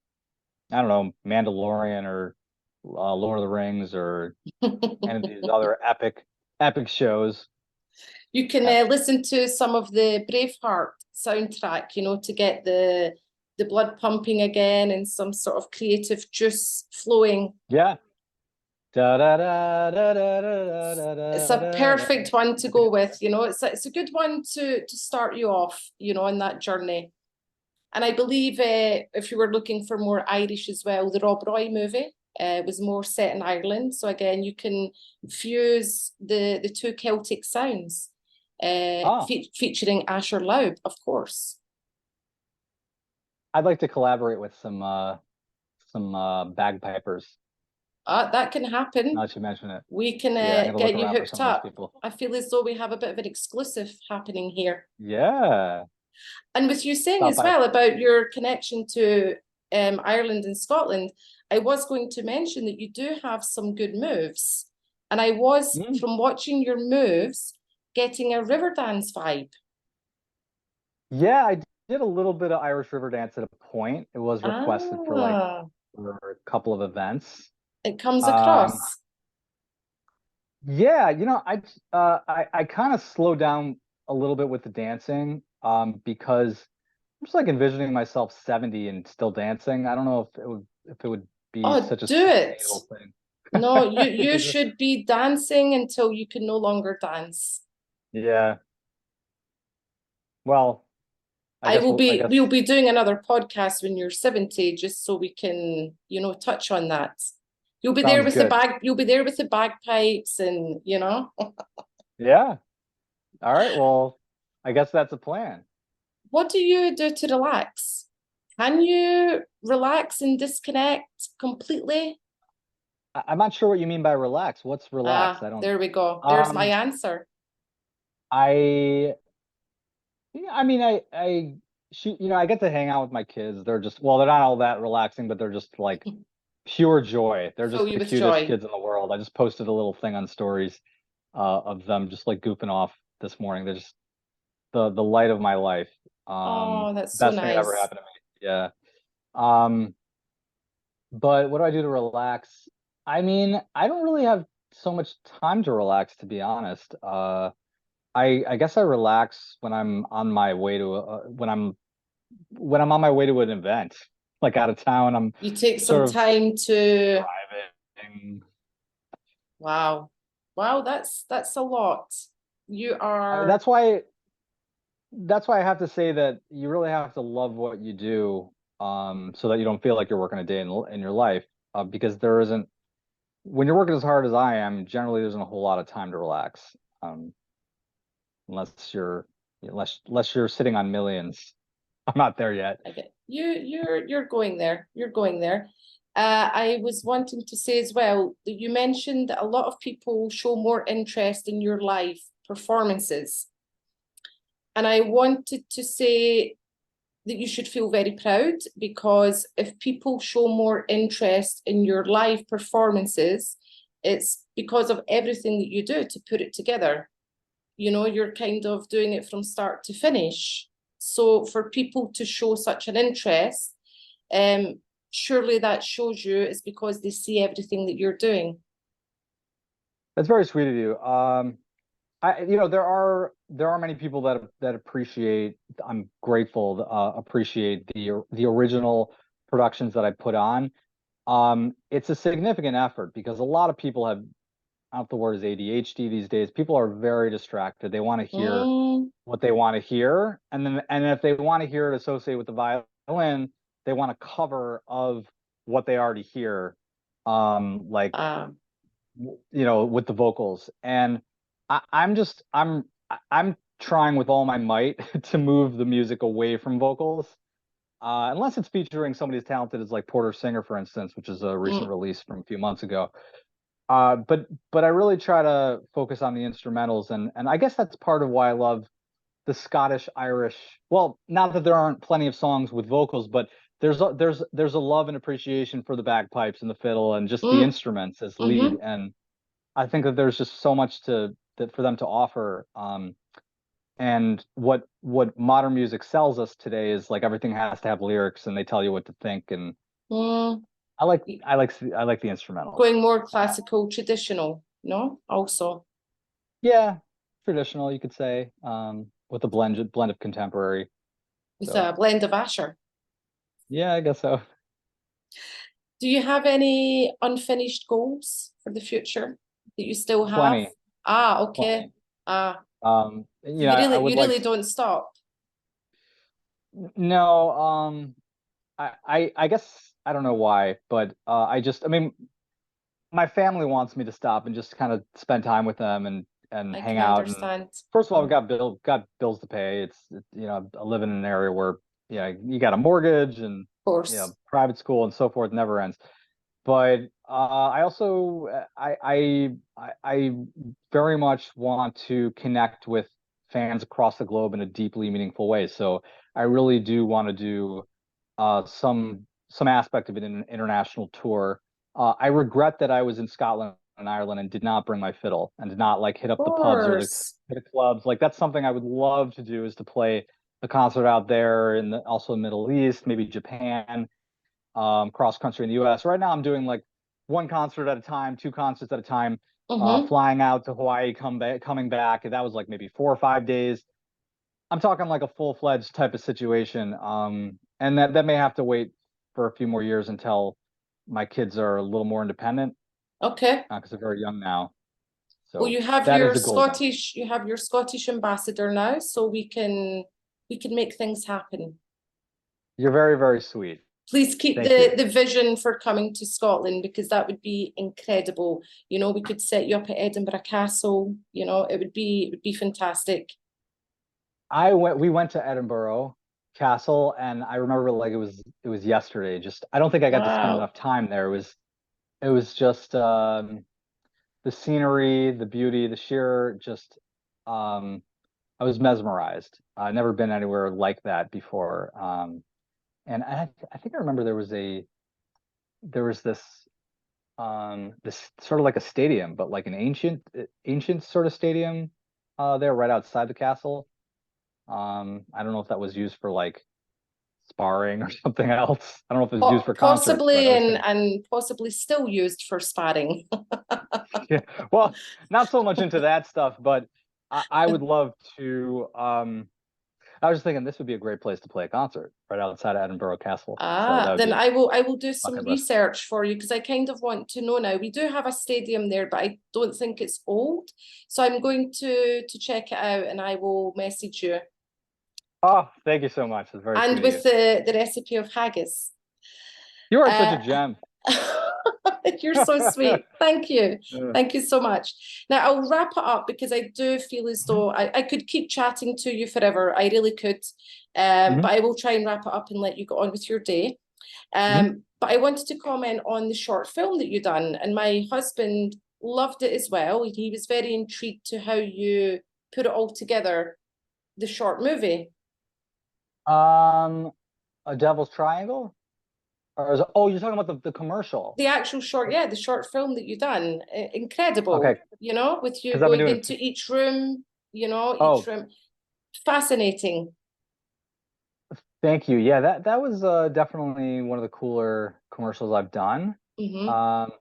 B: I don't know, Mandalorian or Lord of the Rings or any of these other epic shows.
A: You can
B: Yeah.
A: listen to some of the Braveheart soundtrack, to get the blood pumping again and some sort of creative juice flowing.
B: Yeah. Da, da, da, da, da, da, da,
A: It's
B: da,
A: a
B: da, da.
A: perfect one to
B: I think
A: go
B: it's
A: with. It's a good one to start you off, on that journey. And I believe if you were looking for more Irish as well, the Rob Roy movie was more set in Ireland. So again, you can fuse the two Celtic sounds,
B: oh,
A: featuring Asher Laub, of course.
B: I'd like to collaborate with some bagpipers.
A: That can happen.
B: Now that you mention it.
A: We can
B: Yeah, I'm gonna look
A: get you
B: around for some
A: hooked
B: of those
A: up.
B: people.
A: I feel as though we have a bit of an exclusive happening here.
B: Yeah.
A: And with you saying
B: Stop
A: as
B: by.
A: well about your connection to Ireland and Scotland, I was going to mention that you do have some good moves. And I was,
B: Mm.
A: from watching your moves, getting a river dance vibe.
B: Yeah, I did a little bit of Irish River dance at a point. It was requested
A: Ah,
B: for a couple of events.
A: it comes
B: Um,
A: across.
B: yeah, I kind of slowed down a little bit with the dancing, because I'm just like envisioning myself 70 and still dancing. I don't know if it would be
A: Oh,
B: such a
A: do it.
B: sustainable thing.
A: No, you
B: Because
A: should be dancing until you can no longer dance.
B: yeah, well, I guess
A: We'll be doing another podcast when you're 70, just so we can, touch on that.
B: sounds good.
A: You'll be there with the bagpipes and.
B: Yeah. All right. Well, I guess that's a plan.
A: What do you do to relax? Can you relax and disconnect completely?
B: I'm not sure what you mean by relax. What's relax?
A: Ah,
B: I don't.
A: there we go. There's my
B: Um,
A: answer.
B: I Yeah, I mean, I get to hang out with my kids. They're just, well, they're not all that relaxing, but they're just like pure joy. They're
A: Fill
B: just
A: you
B: the
A: with
B: cutest
A: joy.
B: kids in the world. I just posted a little thing on stories of them just like goofing off this morning. They're just the light of my life.
A: Oh, that's so
B: Best thing that ever
A: nice.
B: happened to me. Yeah. Um, but what do I do to relax? I mean, I don't really have so much time to relax, to be honest. I guess I relax when I'm on my way to when I'm on my way to an event, like out of town. I'm
A: You take some
B: sort of
A: time to,
B: driving.
A: wow. Wow, that's a lot. You
B: Uh,
A: are,
B: that's why that's why I have to say that you really have to love what you do, so that you don't feel like you're working a day in your life. Because there isn't when you're working as hard as I am, generally there isn't a whole lot of time to relax. Um, unless you're sitting on millions. I'm not there yet.
A: I get you're going there. You're going there. I was wanting to say as well that you mentioned that a lot of people show more interest in your live performances. And I wanted to say that you should feel very proud because if people show more interest in your live performances, it's because of everything that you do to put it together. You know, you're kind of doing it from start to finish. So for people to show such an interest, um, surely that shows you it's because they see everything that you're doing.
B: That's very sweet of you. There are many people that appreciate. I'm grateful. Appreciate the original productions that I put on. It's a significant effort because a lot of people have, I don't know if the word is ADHD these days. People are very distracted. They want to hear
A: Mm,
B: what they want to hear, and if they want to hear it associated with the violin, they want a cover of what they already hear. Like
A: uh,
B: with the vocals. And I'm trying with all my might to move the music away from vocals. Unless it's featuring somebody as talented as like Porter Singer, for instance, which is a recent
A: mm,
B: release from a few months ago. But I really try to focus on the instrumentals, and I guess that's part of why I love the Scottish Irish. Well, not that there aren't plenty of songs with vocals, but there's a love and appreciation for the bagpipes and the fiddle and just the
A: mm,
B: instruments as lead.
A: mm-hmm.
B: And I think that there's just so much to that for them to offer. And what modern music sells us today is like everything has to have lyrics and they tell you what to think. And
A: Mm.
B: I like the instrumentals.
A: Going more classical, traditional, no? Also,
B: Yeah, traditional, you could say, with a blend of contemporary.
A: with
B: So
A: a blend of Asher.
B: yeah, I guess so.
A: Do you have any unfinished goals for the future that you still have?
B: 20,
A: Ah, okay.
B: 20.
A: Ah, so
B: I would
A: you
B: like
A: really don't stop.
B: no, I guess I don't know why, but I mean, my family wants me to stop and just kind of spend time with them and
A: I
B: hang
A: can
B: out. And
A: understand.
B: first of all, I've got bills to pay. I live in an area where you got a mortgage and
A: Of course.
B: private school and so forth never ends. But I also I very much want to connect with fans across the globe in a deeply meaningful way. So I really do want to do some aspect of an international tour. I regret that I was in Scotland and Ireland and did not bring my fiddle and did not like hit
A: Of
B: up the pubs or
A: course.
B: the clubs. Like that's something I would love to do is to play a concert out there in also the Middle East, maybe Japan, cross country in the US. Right now, I'm doing like one concert at a time, two concerts at a time,
A: Mm-hmm.
B: flying out to Hawaii, coming back. And that was like maybe 4 or 5 days. I'm talking like a full-fledged type of situation. And that may have to wait for a few more years until my kids are a little more independent,
A: Okay.
B: because they're very young now.
A: Well,
B: So that is the goal then.
A: You have your Scottish ambassador now, so we can make things happen.
B: You're very, very sweet.
A: Please keep
B: Thank you.
A: the vision for coming to Scotland because that would be incredible. You know, we could set you up at Edinburgh Castle. You know, it would be fantastic.
B: We went to Edinburgh Castle, and I remember like it was yesterday. Just I don't think I got to spend
A: Wow.
B: enough time there. It was just the scenery, the beauty, the sheer just um was mesmerized. I've never been anywhere like that before. And I think I remember there was this sort of like a stadium, but like an ancient sort of stadium there right outside the castle. I don't know if that was used for like sparring or something else. I don't know if it was used for concerts, but
A: Possibly,
B: I was
A: and possibly still used for sparring.
B: yeah, well, not so much into that stuff, but I would love to. I was just thinking this would be a great place to play a concert right outside of Edinburgh Castle. So that would
A: Then
B: be
A: I will do some
B: bucket list.
A: research for you because I kind of want to know now. We do have a stadium there, but I don't think it's old. So I'm going to check it out and I will message you.
B: Oh, thank you so much. It's very
A: And
B: sweet of you.
A: with the recipe of haggis.
B: You are such a
A: Uh,
B: gem.
A: You're so sweet. Thank you.
B: Yeah.
A: Thank you so much. Now I'll wrap it up because I do feel as
B: Mhm.
A: though I could keep chatting to you forever. I really could. But I will try and wrap it up and let you go on with your day.
B: Mhm.
A: But I wanted to comment on the short film that you done, and my husband loved it as well. He was very intrigued to how you put it all together, the short movie.
B: Um, a Devil's Triangle? Or oh, you're talking about the commercial.
A: The actual short, yeah, the short film that you done, incredible,
B: Okay,
A: with you
B: because I've been
A: going
B: doing
A: into each room, each
B: oh,
A: room. Fascinating.
B: thank you. Yeah, that was definitely one of the cooler commercials I've done.
A: Hmm.
B: Um,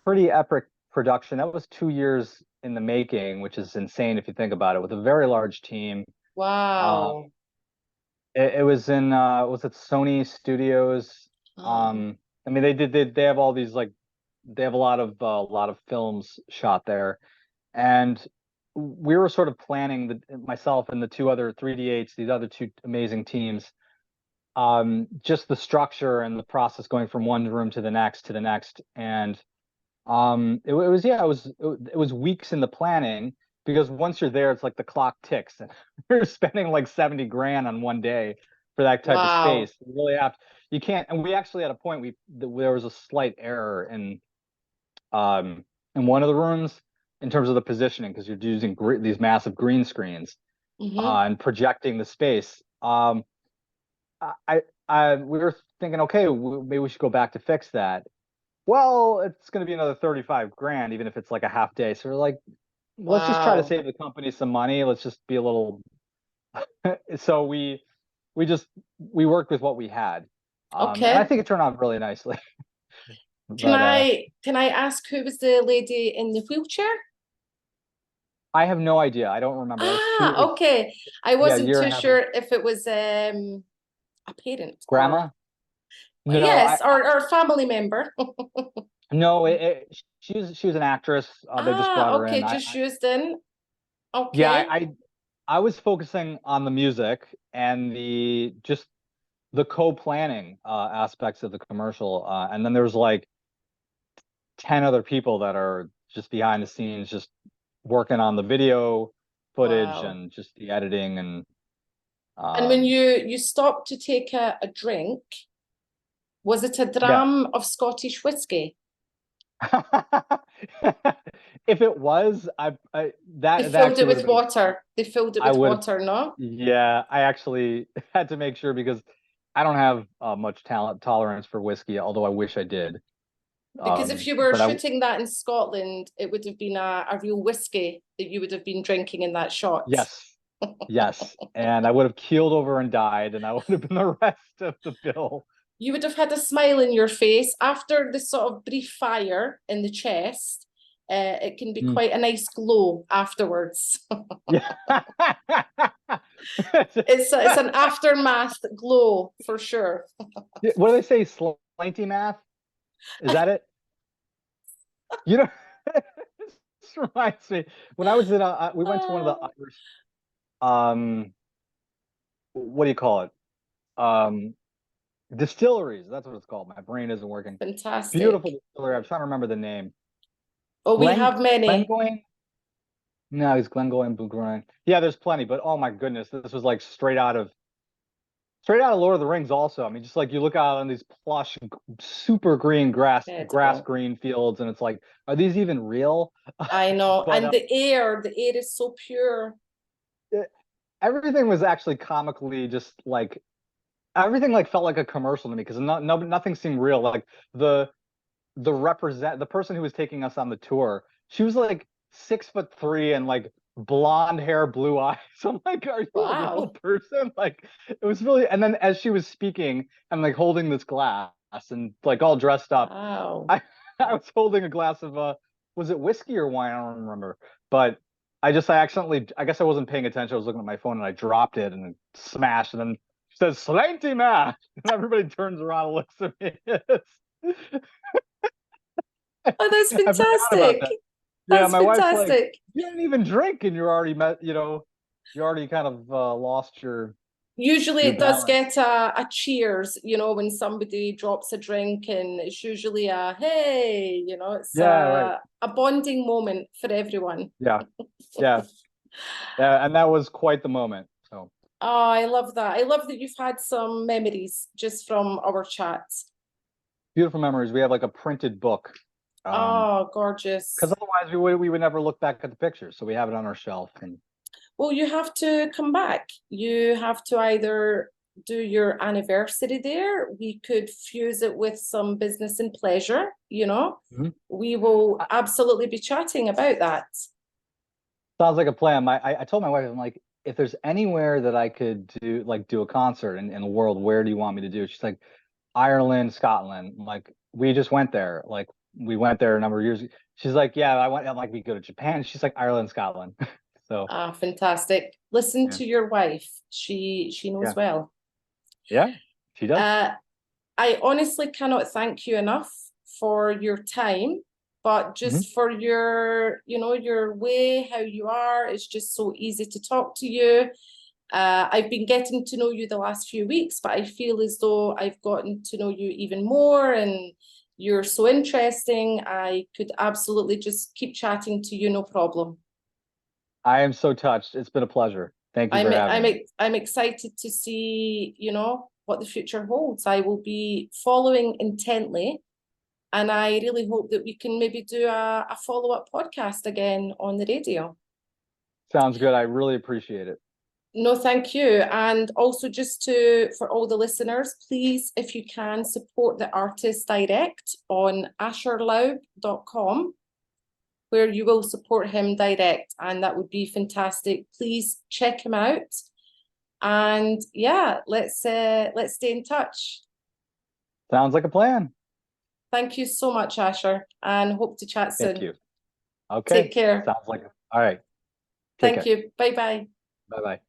B: pretty epic production. That was 2 years in the making, which is insane if you think about it, with a very large team. Um,
A: Wow.
B: it was in was it Sony Studios?
A: Ah,
B: I mean they have all these like they have a lot of films shot there, and we were sort of planning myself and the two other 3D8s, these other two amazing teams, just the structure and the process going from one room to the next, and it was yeah, it was weeks in the planning because once you're there, it's like the clock ticks, and you're spending like 70 grand on one day for that type of
A: wow.
B: space. You really have you can't, and we actually had a point there was a slight error in one of the rooms in terms of the positioning because you're using these massive green screens
A: Hmm.
B: and projecting the space. We were thinking, okay, maybe we should go back to fix that. Well, it's going to be another 35 grand, even if it's like a half day. So we're like, let's just try to
A: Wow.
B: save the company some money. Let's just be a little. So we just we worked with what we had, and I
A: Okay.
B: think it turned out really nicely.
A: Can
B: But
A: I ask who was the lady in the wheelchair?
B: I have no idea. I don't remember. That was
A: Ah, okay. I
B: yeah, a
A: wasn't
B: year
A: too
B: and a half ago.
A: sure if it was a parent or
B: Grandma? No,
A: yes, or a family member.
B: no. She was an actress. They just
A: Ah,
B: brought her in.
A: okay, just used in.
B: Yeah,
A: Okay.
B: I was focusing on the music and the co-planning aspects of the commercial, and then there's like 10 other people that are just behind the scenes, just working on the video footage
A: Wow.
B: and just the editing and
A: And when
B: um,
A: you stopped to take a drink, was it a
B: yeah.
A: dram of Scottish whiskey?
B: If it was,
A: They
B: that
A: filled
B: actually
A: it
B: would have
A: with
B: been
A: water. They filled it
B: I
A: with
B: would have
A: water, no?
B: yeah, I actually had to make sure because I don't have much talent tolerance for whiskey, although I wish I did.
A: Because if you were
B: But I
A: shooting that in Scotland, it would have been a real whiskey that you would have been drinking in that shot.
B: yes, yes, and I would have keeled over and died, and that would have been the rest of the bill.
A: You would have had a smile in your face after the sort of brief fire in the chest. It can be
B: Mm.
A: quite a nice glow afterwards.
B: Yeah.
A: It's an aftermath glow for sure.
B: What do they say? Slinty math? Is that it? You know, this reminds me when I was in we went to one of the
A: Ah,
B: Irish, um, what do you call it? Um, distilleries. That's what it's called. My brain isn't working. Beautiful
A: fantastic.
B: distillery. I'm trying to remember the name.
A: Oh, we
B: Glen
A: have many.
B: Glengoyne? No, it's Glengoyne Bougrain. Yeah, there's plenty, but oh my goodness, this was like straight out of Lord of the Rings also. I mean, just like you look out on these plush, super green grass
A: Incredible.
B: green fields, and it's like, are these even real?
A: I know.
B: But
A: And the air is so pure.
B: everything was actually comically just like everything like felt like a commercial to me because nothing seemed real. Like the person who was taking us on the tour, she was like 6'3" and like blonde hair, blue eyes. I'm like, are you a real
A: Wow.
B: person? Like it was really, and then as she was speaking and like holding this glass and like all dressed up,
A: Wow.
B: I I was holding a glass of was it whiskey or wine? I don't remember. But I accidentally, I guess I wasn't paying attention. I was looking at my phone and I dropped it and it smashed and then she says, Slanty man. And everybody turns around and looks at me.
A: Oh, that's
B: I forgot about
A: fantastic.
B: that. Yeah,
A: That's
B: my wife's like,
A: fantastic.
B: you didn't even drink and you're already you already kind of lost
A: Usually
B: your
A: it does
B: balance.
A: get a cheers, when somebody drops a drink, and it's usually a hey, it's
B: Yeah, right.
A: a bonding moment for everyone.
B: Yeah, yeah, yeah, and that was quite the moment. So
A: Oh, I love that. I love that you've had some memories just from our chats.
B: beautiful memories. We have like a printed book.
A: Oh,
B: Because
A: gorgeous.
B: otherwise we would never look back at the pictures. So we have it on our shelf. And
A: Well, you have to come back. You have to either do your anniversary there. We could fuse it with some business and pleasure.
B: Mhm.
A: We will
B: I-
A: absolutely be chatting about that.
B: Sounds like a plan. I told my wife, I'm like, if there's anywhere that I could do a concert in the world, where do you want me to do it? She's like, Ireland, Scotland. I'm like, we just went there. Like we went there a number of years. She's like, yeah, I went. I'm like, we go to Japan. She's like, Ireland, Scotland. So
A: Ah, fantastic. Listen
B: yeah,
A: to your wife. She knows
B: yeah,
A: well.
B: yeah, she does.
A: Uh, I honestly cannot thank you enough for your time, but
B: Hmm.
A: just for your way, how you are. It's just so easy to talk to you. I've been getting to know you the last few weeks, but I feel as though I've gotten to know you even more, and you're so interesting. I could absolutely just keep chatting to you, no problem.
B: I am so touched. It's been a pleasure. Thank you
A: I'm
B: for having
A: I'm
B: me.
A: I'm excited to see, what the future holds. I will be following intently, and I really hope that we can maybe do a follow-up podcast again on the radio.
B: Sounds good. I really appreciate it.
A: No, thank you. And also just for all the listeners, please, if you can, support the artist direct on asherlaub.com, where you will support him direct, and that would be fantastic. Please check him out. And yeah, let's stay in touch.
B: Sounds like a plan.
A: Thank you so much, Asher, and hope to chat
B: Thank
A: soon.
B: you. Okay.
A: Take care.
B: Sounds like all right. Take
A: Thank
B: care.
A: you. Bye bye.
B: Bye bye.